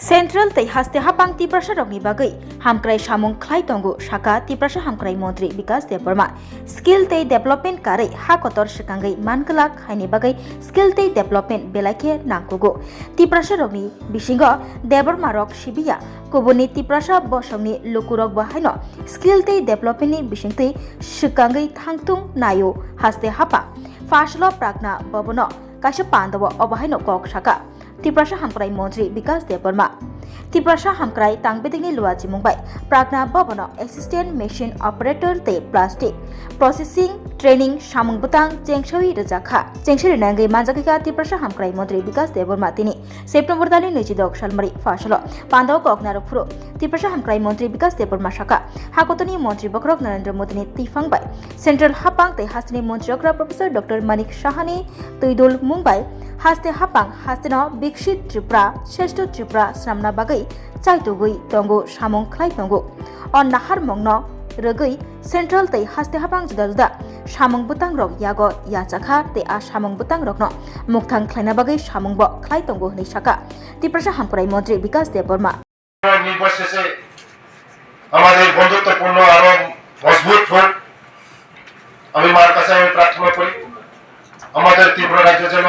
Central तै हास्ते हापां तिप्रासा रगनि बागै हामक्राय सामुं ख्लाय तंगु साका तिप्रासा हामक्राय मंत्री विकास देबबर्मा स्किल तै डेभलपमेंट कारै हा कतर सिकांगै मानगलाक हाइनि बागै स्किल तै डेभलपमेंट बेलाइके नांगुगु तिप्रासा रगनि बिसिंग देबबर्मा रग सिबिया कुबुनि तिप्रासा बसंनि लुकुरग बाहायनो स्किल तै डेभलपमेंट नि बिसिंतै सिकांगै थांतुं नायो हास्ते हापा फासलो प्रागना बबनो काशा पांदव अबाहायनो कक साका तिप्रासा हामक्राय मंत्री विकास देबबर्मा तिप्रासा हामक्राय तांगबेदिंनि लुआजी मुंबाय प्रागना भवनो असिस्टेंट मेशिन ऑपरेटर ते प्लास्टिक प्रोसेसिंग ट्रेनिंग सामुं बुतां चेंगसोई रजाखा चेंगसोई नांगै मानजाखैका तिप्रासा हामक्राय मंत्री विकास देबबर्मा तिनि सेप्टेम्बर दानि 22 सालमारि फासलो पांदाव ककनार फुरो तिप्रासा हामक्राय मंत्री विकास देबबर्मा शाखा हाकोतनि मंत्री बखरक नरेंद्र मोदीनि तिफांबाय सेंट्रल हापां ते हास्तिनि मंत्री प्रोफेसर डॉक्टर मानिक साहानि तैदुल मुंबाय हास्ते हापां हास्तेनो विकसित त्रिपुरा श्रेष्ठ त्रिपुरा सामना बागै चाइतुगै तंगु सामुं ख्लाय तंगु अन नाहार मंगनो रगै सेंट्रल तै हास्ते हापां जुदा जुदा सामुं बुतां रग यागो याचाखा ते आ सामुं बुतां रगनो मुक्तां ख्लायना बागै सामुं ब ख्लाय तंगु हनै शाखा तिप्रासा हामक्राय मंत्री विकास देबबर्मा নির্বাচনে আমাদের বন্ধুত্বপূর্ণ আরো মজবুত হোক আমি মার কাছে আমি প্রার্থনা করি আমাদের ত্রিপুরা রাজ্য যেন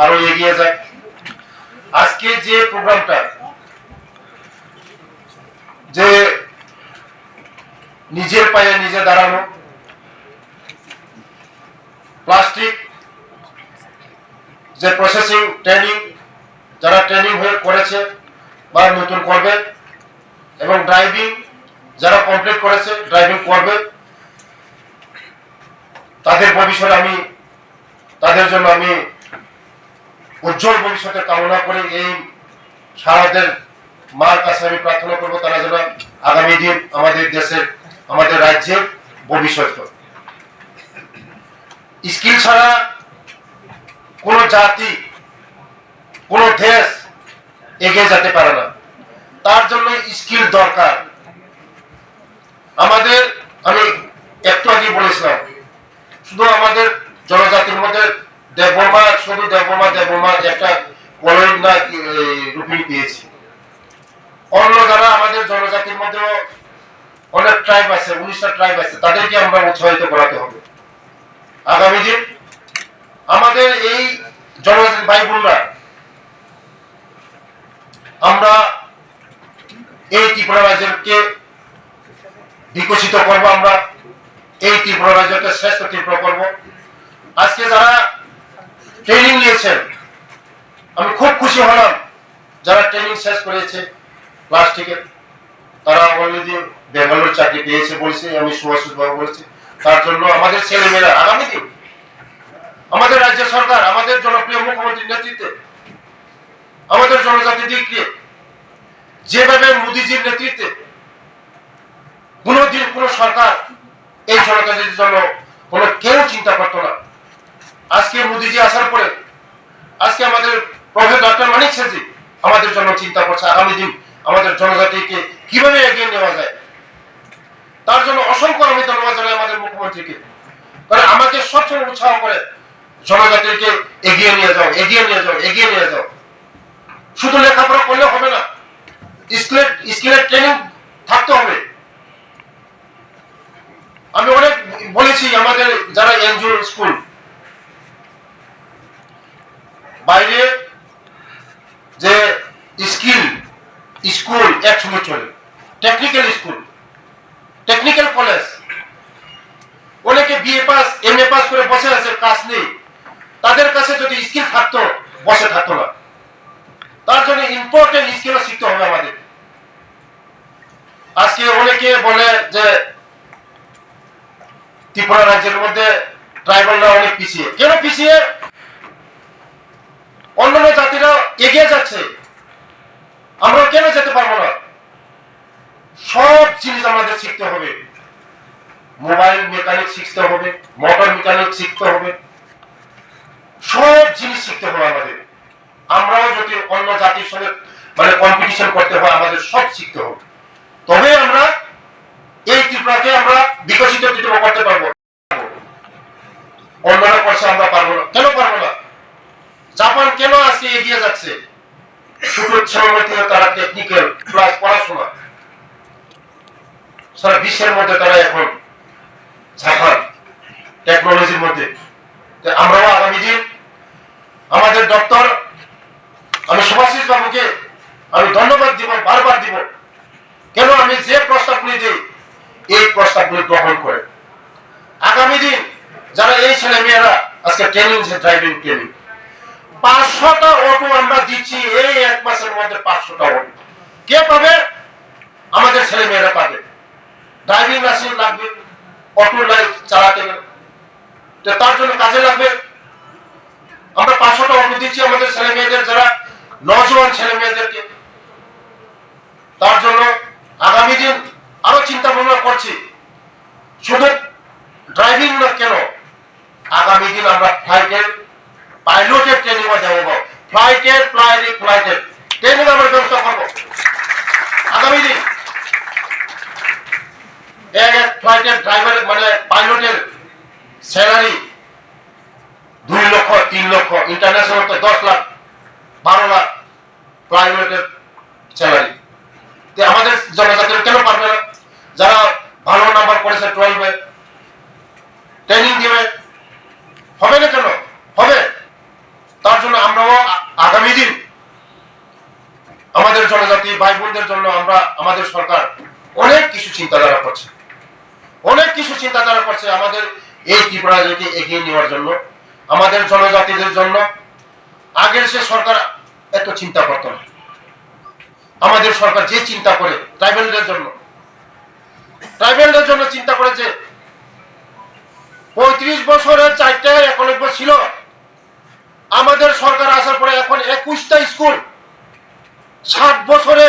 আরো এগিয়ে যায় আজকে যে প্রোগ্রামটা যে নিজের পায়ে নিজে দাঁড়ানো প্লাস্টিক যে প্রসেসিং ট্রেনিং যারা ট্রেনিং হয়ে করেছে বা নতুন করবে এবং ড্রাইভিং যারা কমপ্লিট করেছে ড্রাইভিং করবে তাদের ভবিষ্যতে আমি তাদের জন্য আমি উজ্জ্বল ভবিষ্যতের কামনা করে এই সারাদের মার কাছে আমি প্রার্থনা করব তারা যেন আগামী দিন আমাদের দেশের আমাদের রাজ্যের ভবিষ্যৎ স্কিল ছাড়া কোনো জাতি কোনো দেশ এগিয়ে যেতে পারে না তার জন্য স্কিল দরকার আমাদের আমি একটু আগে বলেছিলাম শুধু আমাদের জনজাতির মধ্যে দেববর্মা শুধু দেববর্মা একটা কলোনি না রূপিণী পেয়েছি অন্য যারা আমাদের জনজাতির মধ্যেও অনেক ট্রাইব আছে 19টা ট্রাইব আছে তাদেরকে আমরা উৎসাহিত করাতে হবে আগামী দিন আমাদের এই জনজাতি ভাই বোনরা আমরা এই ত্রিপুরা রাজ্যকে বিকশিত করব আমরা এই ত্রিপুরা রাজ্যকে শ্রেষ্ঠ ত্রিপুরা করব আজকে যারা ট্রেনিং নিয়েছেন আমি খুব খুশি হলাম যারা ট্রেনিং শেষ করেছে প্লাস্টিকে তারা অলরেডি বেঙ্গালুরু চাকরি পেয়েছে বলছে আমি সুভাষিতভাবে বলেছি তার জন্য আমাদের ছেলেমেয়েরা আগামী দিন আমাদের রাজ্য সরকার আমাদের জনপ্রিয় মুখ্যমন্ত্রীর নেতৃত্বে আমাদের জনজাতি দিকে যেভাবে মোদীজির নেতৃত্বে কোনদিন কোন সরকার এই জনজাতির জন্য কোন কেউ চিন্তা করতো না আজকে মোদীজি আসার পরে আজকে আমাদের প্রফেসর ডক্টর মানিক সাহাজি আমাদের জন্য চিন্তা করছে আগামী দিন আমাদের জনজাতিকে কিভাবে এগিয়ে নেওয়া যায় তার জন্য অসংখ্য আমি ধন্যবাদ জানাই আমাদের মুখ্যমন্ত্রীকে কারণ আমাকে সবসময় উৎসাহ করে জনজাতিকে এগিয়ে নিয়ে যাও শুধু লেখাপড়া করলে হবে না স্কিলের ট্রেনিং থাকতে হবে আমি অনেক বলেছি আমাদের যারা এনজিও স্কুল বাইরে যে স্কুল একসঙ্গে চলে টেকনিক্যাল স্কুল টেকনিক্যাল কলেজ অনেকে বিএ পাস এমএ পাস করে বসে আছে কাজ নেই তাদের কাছে যদি স্কিল থাকতো বসে থাকতো না তার জন্য ইম্পর্টেন্ট স্কিলও শিখতে হবে আমাদের আজকে অনেকে বলে যে ত্রিপুরা রাজ্যের মধ্যে ট্রাইবালরা অনেক পিছিয়ে কেন পিছিয়ে অন্যান্য জাতিরা এগিয়ে যাচ্ছে আমরা কেন যেতে পারবো না সব জিনিস আমাদের শিখতে হবে মোবাইল মেকানিক শিখতে হবে মোটর মেকানিক শিখতে হবে সব জিনিস শিখতে হবে আমাদের আমরাও যদি অন্য জাতির সঙ্গে মানে কম্পিটিশন করতে হয় আমাদের সব শিখতে হবে তবে আমরা এই ত্রিপুরাকে আমরা বিকশিত ত্রিপুরা করতে পারবো অন্যরা করছে আমরা পারবো না কেন পারবো না জাপান কেন আজকে এগিয়ে যাচ্ছে ছোট সময় থেকে তারা টেকনিক্যাল প্লাস পড়াশোনা সারা বিশ্বের মধ্যে তারা এখন ঝাঁপান টেকনোলজির মধ্যে। আমরাও আগামী দিন আমাদের ডক্টর, আমি সুভাষিস বাবুকে আমি ধন্যবাদ দিব, বারবার দিব, কেন আমি যে প্রস্তাবগুলি দিই এই প্রস্তাবগুলি গ্রহণ করে আগামী দিন যারা এই ছেলে মেয়েরা আজকে ট্রেনিং, ড্রাইভিং ট্রেনিং 500টা অটো আমরা দিচ্ছি এই 1 মাসের মধ্যে। 500টা অটো কে পাবে? আমাদের ছেলে মেয়েরা পাবে। ড্রাইভিং লাইসেন্স লাগবে, অটো লাইট চালাতে গেলে তার জন্য কাজে লাগবে। আমরা 500টা অটো দিচ্ছি আমাদের ছেলে মেয়েদের, যারা নজওয়ান ছেলে মেয়েদেরকে। তার জন্য আগামী দিন আরো চিন্তা ভাবনা করছি, শুধু ড্রাইভিং না, কেন আগামী দিন আমরা ফ্লাইটের পাইলটের ট্রেনিং দেবো, ফ্লাইটের ট্রেনিং আমরা ব্যবস্থা করবো আগামী দিন। এক ফ্লাইটের ড্রাইভারের মানে পাইলটের স্যালারি 2 লক্ষ 3 লক্ষ, ইন্টারন্যাশনাল তো 10 লাখ 12 লাখ পাইলটের স্যালারি। আমাদের জনজাতির কেন পারবে না? যারা ভালো নাম্বার করেছে 12-এ ট্রেনিং দিবে, হবে না কেন? হবে। তার জন্য আমরাও আগামী দিন আমাদের জনজাতি ভাই বোনদের জন্য আমাদের সরকার অনেক কিছু চিন্তাধারা করছে, আমাদের এই ত্রিপুরাকে এগিয়ে নেওয়ার জন্য, আমাদের জনজাতিদের জন্য। আগের সে সরকার এত চিন্তা করত না, আমাদের সরকার যে চিন্তা করে ট্রাইবেলদের জন্য চিন্তা করেছে। 35 বছরের 4টা একলব্য ছিল, আমাদের সরকার আসার পরে এখন 21টা স্কুল। 60 বছরে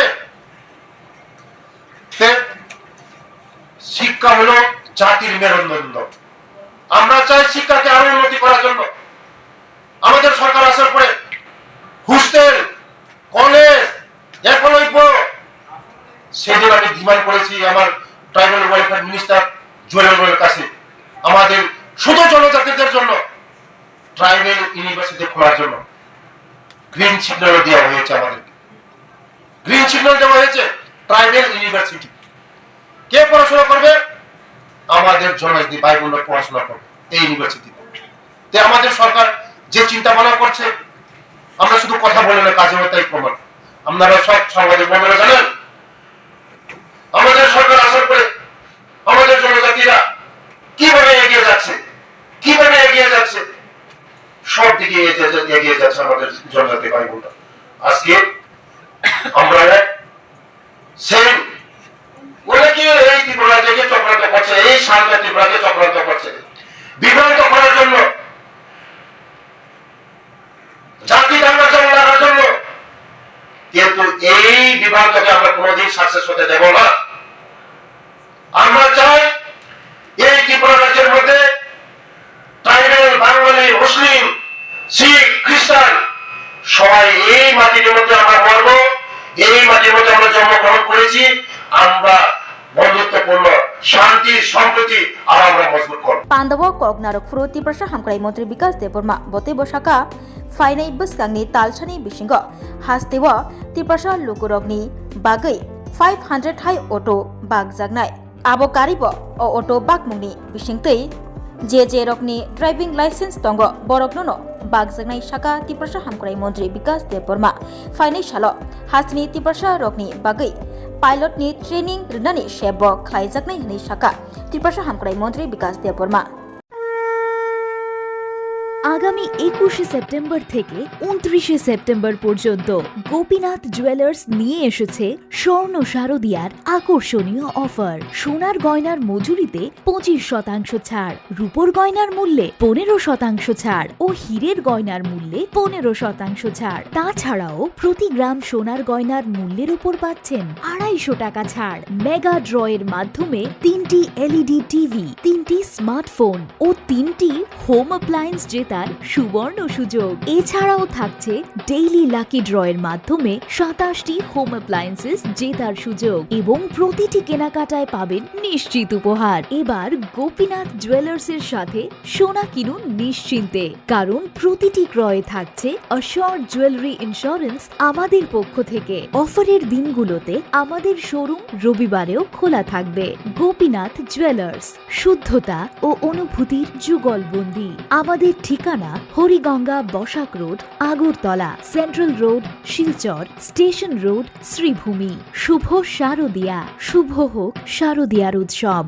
শিক্ষা হলো জাতির মেরুদণ্ড। আমরা চাই শিক্ষাকে আরো উন্নতি করার জন্য। আমাদের সরকার আসার পরে হোস্টেল, কলেজ, একলব্য, সেদিন আমি ডিমান্ড করেছি আমার ট্রাইবাল ওয়েলফেয়ার মিনিস্টার জুয়েলের কাছে, আমাদের শুধু জনজাতিদের জন্য ট্রাইবাল ইউনিভার্সিটি খোলার জন্য গ্রিন সিগন্যাল দেওয়া হয়েছে। আমাদেরকে গ্রিন সিগন্যাল দেওয়া হয়েছে ট্রাইবাল ইউনিভার্সিটি। কে পড়াশোনা করবে? আমাদের জনজাতি ভাই বোনরা পড়াশোনা করবে এই ইউনিভার্সিটিতে। আমাদের সরকার যে চিন্তা ভাবনা করছে, আমরা শুধু কথা বলে না, কাজে তাই প্রমাণ। আপনারা সব সাংবাদিক বন্ধুরা জানেন, আমাদের সরকার আসার পরে আমাদের জনজাতিরা কিভাবে এগিয়ে যাচ্ছে, সব দিকে এগিয়ে যাচ্ছে আমাদের জনজাতি ভাই বোনরা। আজকে আমরা সেই অনেকে এই ত্রিপুরাকে চক্রান্ত করছে, এই শান্তি ত্রিপুরাকে চক্রান্ত করছে বিভ্রান্ত করার জন্য, জাতি দাঙ্গা চালানোর জন্য। কিন্তু এই বিভ্রান্তকে আমরা কোনোদিন সাকসেস হতে দেব না। আমরা চাই এই ত্রিপুরা রাজ্যের মধ্যে ট্রাইবাল, বাঙালি, মুসলিম, শিখ, খ্রিস্টান সবাই এই মাটির মধ্যে আমরা মরব, এই মাটির মধ্যে আমরা জন্মগ্রহণ করেছি। আমরা বন্ধুত্বপূর্ণ শান্তি সম্প্রীতি আর আমরা মজবুত করব। পান্ডব কগনারক ফ্রো ত্রিপ্রাসা হামক্রাই মন্ত্রী বিকাশ দেববর্মা বতে বসাকা ফাইনাই বসকাंगनि तालसानि बिसिंग हास्तेव ত্রিপ্রাসা लुकुरगनि बागै 500 हाई अटो बागजागनाय आबो कारिब अ अटो बागमुंगनि बिसिंतै जे रकनि ड्राइविंग लाइसेंस दंग बरकनो बागजागनाय साका त्रिप्रासा हामक्राई मन्त्री विकास देबबर्मा फाइनाय सालो हास्तिनि त्रिप्रासा रकनि बागै पाइलटनि ट्रेनिंग रिनानि सेब खालायजागनाय हनै साका ত্রিপ্রাসা हामक्राई मन्त्री विकास देबबर्मा। আগামী 21শে সেপ্টেম্বর থেকে 29শে সেপ্টেম্বর পর্যন্ত গোপীনাথ জুয়েলার্স নিয়ে এসেছে স্বর্ণ শারদিয়ার আকর্ষণীয় অফার। সোনার গয়নার মজুরিতে 25% ছাড়, রূপোর গয়নার মূল্যে 15% ছাড় ও হীরের গয়নার মূল্যে 15% ছাড়। তাছাড়াও প্রতি গ্রাম সোনার গয়নার মূল্যের উপর পাচ্ছেন 250 টাকা ছাড়। মেগা ড্রয়ের মাধ্যমে 3টি LED টিভি, 3টি স্মার্টফোন ও 3টি হোম অ্যাপ্লায়েন্স জিততে জেতার সুবর্ণ সুযোগ। এছাড়াও থাকছে ডেইলি লাকি ড্রয়ের মাধ্যমে 27টি হোম অ্যাপ্লায়েন্সেস জেতার সুযোগ এবং প্রতিটি কেনাকাটায় পাবেন নিশ্চিত উপহার। এবার গোপীনাথ জুয়েলার্সের সাথে সোনা কিনুন নিশ্চিন্তে, কারণ প্রতিটি ক্রয়ে থাকছে অ্যাশিওরড জুয়েলারি ইন্স্যুরেন্স আমাদের পক্ষ থেকে। অফারের দিনগুলোতে আমাদের শোরুম রবিবারেও খোলা থাকবে। গোপীনাথ জুয়েলার্স, শুদ্ধতা ও অনুভূতির যুগলবন্দি। আমাদের ঠিকানা Hariganga Basak road, Agartala, central road, Silchar, station road, Sribhumi. শুভ শারদিয়া, শুভ হোক শারদিয়ার উৎসব।